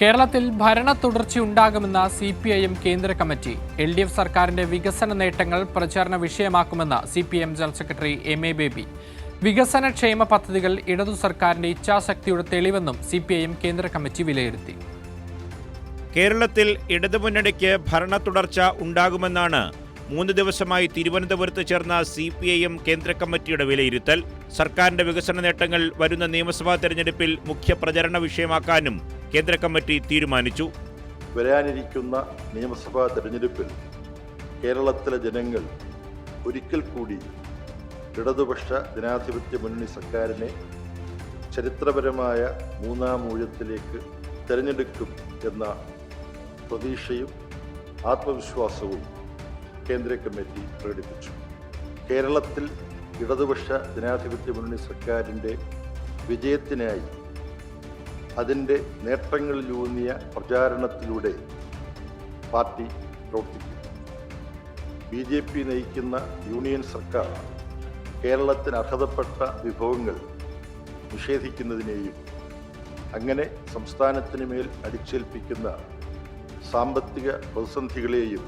കേരളത്തിൽ ഭരണ തുടർച്ചയുണ്ടാകുമെന്ന CPIM കേന്ദ്ര കമ്മിറ്റി. LDF സർക്കാരിന്റെ വികസന നേട്ടങ്ങൾ പ്രചാരണ വിഷയമാക്കുമെന്ന് CPIM general secretary MA Baby. വികസനക്ഷേമ പദ്ധതികൾ ഇടതു സർക്കാരിന്റെ ഇച്ഛാശക്തിയുടെ തെളിവെന്നും CPIM കേന്ദ്ര കമ്മിറ്റി വിലയിരുത്തി. കേരളത്തിൽ ഇടതുമുന്നണിക്ക് ഭരണ തുടർച്ച ഉണ്ടാകുമെന്നാണ് 3 ദിവസമായി തിരുവനന്തപുരത്ത് ചേർന്ന CPIM കേന്ദ്ര കമ്മിറ്റിയുടെ വിലയിരുത്തൽ. സർക്കാരിന്റെ വികസന നേട്ടങ്ങൾ വരുന്ന നിയമസഭാ തെരഞ്ഞെടുപ്പിൽ മുഖ്യ പ്രചരണ വിഷയമാക്കാനും കേന്ദ്ര കമ്മിറ്റി തീരുമാനിച്ചു. വരാനിരിക്കുന്ന നിയമസഭാ തെരഞ്ഞെടുപ്പിൽ കേരളത്തിലെ ജനങ്ങൾ ഒരിക്കൽ കൂടി ഇടതുപക്ഷ ജനാധിപത്യ മുന്നണി സർക്കാരിനെ ചരിത്രപരമായ 3ാം ഊഴത്തിലേക്ക് തെരഞ്ഞെടുക്കും എന്ന പ്രതീക്ഷയും ആത്മവിശ്വാസവും കേന്ദ്ര കമ്മിറ്റി പ്രകടിപ്പിച്ചു. കേരളത്തിൽ ഇടതുപക്ഷ ജനാധിപത്യ മുന്നണി സർക്കാരിൻ്റെ വിജയത്തിനായി അതിൻ്റെ നേട്ടങ്ങളിലൂന്നിയ പ്രചാരണത്തിലൂടെ പാർട്ടി പ്രവർത്തിക്കും. BJP നയിക്കുന്ന യൂണിയൻ സർക്കാർ കേരളത്തിന് അർഹതപ്പെട്ട വിഭവങ്ങൾ നിഷേധിക്കുന്നതിനെയും അങ്ങനെ സംസ്ഥാനത്തിന് മേൽ അടിച്ചേൽപ്പിക്കുന്ന സാമ്പത്തിക പ്രതിസന്ധികളെയും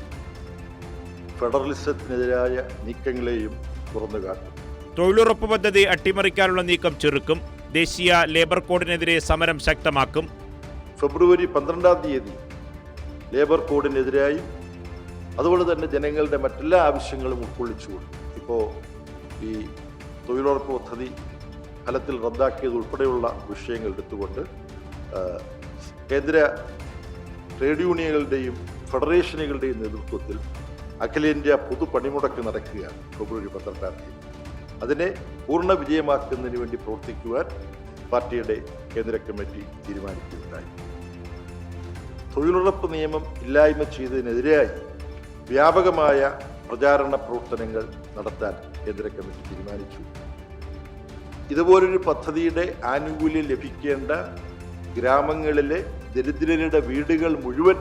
ഫെഡറലിസത്തിനെതിരായ നീക്കങ്ങളെയും തുറന്നുകാട്ടും. തൊഴിലുറപ്പ് പദ്ധതി അട്ടിമറിക്കാനുള്ള നീക്കം ചെറുക്കും. ദേശീയ ലേബർ കോഡിനെതിരെ സമരം ശക്തമാക്കും. ഫെബ്രുവരി 12-ാം തീയതി ലേബർ കോഡിനെതിരായും അതുപോലെ തന്നെ ജനങ്ങളുടെ മറ്റെല്ലാ ആവശ്യങ്ങളും ഉൾക്കൊള്ളിച്ചുകൊണ്ട് ഇപ്പോൾ ഈ തൊഴിലുറപ്പ് പദ്ധതി ഫലത്തിൽ റദ്ദാക്കിയത് ഉൾപ്പെടെയുള്ള വിഷയങ്ങൾ എടുത്തുകൊണ്ട് കേന്ദ്ര ട്രേഡ് യൂണിയനുകളുടെയും ഫെഡറേഷനുകളുടെയും നേതൃത്വത്തിൽ അഖിലേന്ത്യാ പൊതു പണിമുടക്ക് നടക്കുകയാണ് ഫെബ്രുവരി 12-ാം തീയതി. അതിനെ പൂർണ്ണ വിജയമാക്കുന്നതിന് വേണ്ടി പ്രവർത്തിക്കുവാൻ പാർട്ടിയുടെ കേന്ദ്ര കമ്മിറ്റി തീരുമാനിക്കുകയുണ്ടായി. തൊഴിലുറപ്പ് നിയമം ഇല്ലായ്മ ചെയ്തതിനെതിരായി വ്യാപകമായ പ്രചാരണ പ്രവർത്തനങ്ങൾ നടത്താൻ കേന്ദ്ര കമ്മിറ്റി തീരുമാനിച്ചു. ഇതുപോലൊരു പദ്ധതിയുടെ ആനുകൂല്യം ലഭിക്കേണ്ട ഗ്രാമങ്ങളിലെ ദരിദ്രരുടെ വീടുകൾ മുഴുവൻ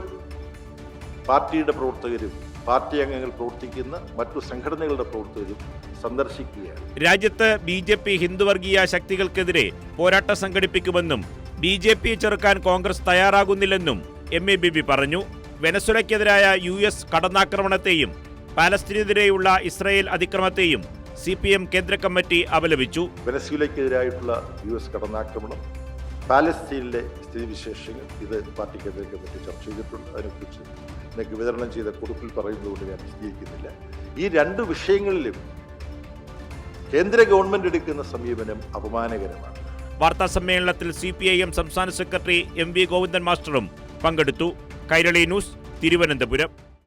പാർട്ടിയുടെ പ്രവർത്തകരും പാർട്ടി അംഗങ്ങൾ പ്രവർത്തിക്കുന്ന മറ്റു സംഘടനകളുടെ പ്രവർത്തകരും സന്ദർശിക്കുകയാണ്. രാജ്യത്ത് BJP ഹിന്ദുവർഗീയ ശക്തികൾക്കെതിരെ പോരാട്ടം സംഘടിപ്പിക്കുമെന്നും BJP ചെറുക്കാൻ കോൺഗ്രസ് തയ്യാറാകുന്നില്ലെന്നും MA ബേബി പറഞ്ഞു. വെനസ്വേലയ്ക്കെതിരായ US കടന്നാക്രമണത്തെയും പാലസ്തീനെതിരെയുള്ള ഇസ്രായേൽ അതിക്രമത്തെയും CPIM കേന്ദ്ര കമ്മിറ്റി അപലപിച്ചു. വെനസ്വേലയ്ക്കെതിരായിട്ടുള്ള US കടന്നാക്രമണം, പാലസ്തീനിലെ സ്ഥിതിവിശേഷങ്ങൾ ഇത് പാർട്ടി കേന്ദ്ര കമ്മിറ്റി ചർച്ച ചെയ്തിട്ടുണ്ട്. അതിനെക്കുറിച്ച് എനിക്ക് വിതരണം ചെയ്ത കുറിപ്പിൽ പറയുന്നതുകൊണ്ട് ഞാൻ വിശദീകരിക്കുന്നില്ല. ഈ 2 വിഷയങ്ങളിലും കേന്ദ്ര ഗവൺമെന്റ് എടുക്കുന്ന സമീപനം അപമാനകരമാണ്. വാർത്താ സമ്മേളനത്തിൽ CPIM സംസ്ഥാന സെക്രട്ടറി MV ഗോവിന്ദൻ മാസ്റ്ററും പങ്കെടുത്തു. കൈരളി ന്യൂസ്, തിരുവനന്തപുരം.